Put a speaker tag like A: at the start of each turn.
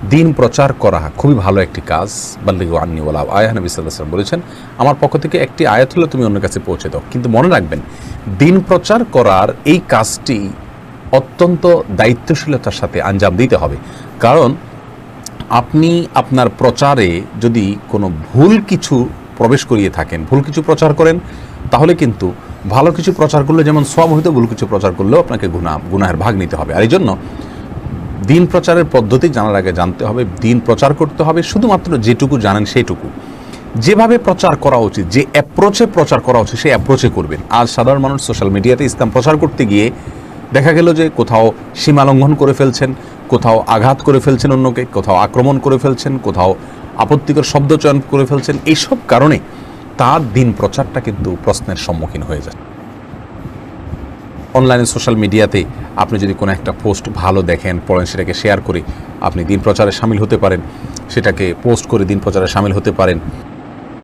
A: দিন প্রচার করা খুবই ভালো একটি কাজ। বাল্লিগু আন্নি ওয়ালাউ আয়া, নবী সাল্লাল্লাহু আলাইহি ওয়াসাল্লাম বলেছেন আমার পক্ষ থেকে একটি আয়াত হলে তুমি অন্যের কাছে পৌঁছে দাও। কিন্তু মনে রাখবেন, দিন প্রচার করার এই কাজটি অত্যন্ত দায়িত্বশীলতার সাথে আঞ্জাম দিতে হবে। কারণ আপনি আপনার প্রচারে যদি কোনো ভুল কিছু প্রবেশ করিয়ে থাকেন, ভুল কিছু প্রচার করেন, তাহলে কিন্তু ভালো কিছু প্রচার করলে যেমন সওয়াব হইতো, ভুল কিছু প্রচার করলেও আপনাকে গুনাহের ভাগ নিতে হবে। আর এই জন্য দিন প্রচারের পদ্ধতি জানার আগে জানতে হবে, দিন প্রচার করতে হবে শুধুমাত্র যেটুকু জানেন সেইটুকু। যেভাবে প্রচার করা উচিত, যে অ্যাপ্রোচে প্রচার করা উচিত সেই অ্যাপ্রোচে করবেন। আজ সাধারণ মানুষ সোশ্যাল মিডিয়াতে ইসলাম প্রচার করতে গিয়ে দেখা গেল যে কোথাও সীমা লঙ্ঘন করে ফেলছেন, কোথাও আঘাত করে ফেলছেন অন্যকে, কোথাও আক্রমণ করে ফেলছেন, কোথাও আপত্তিকর শব্দ চয়ন করে ফেলছেন। এইসব কারণে তার দিন প্রচারটা কিন্তু প্রশ্নের সম্মুখীন হয়ে যায়। অনলাইনে সোশ্যাল মিডিয়াতে আপনি যদি কোনো একটা পোস্ট ভালো দেখেন, পড়েন, সেটাকে শেয়ার করে আপনি দিন প্রচারে সামিল হতে পারেন, সেটাকে পোস্ট করে দিন প্রচারে সামিল হতে পারেন।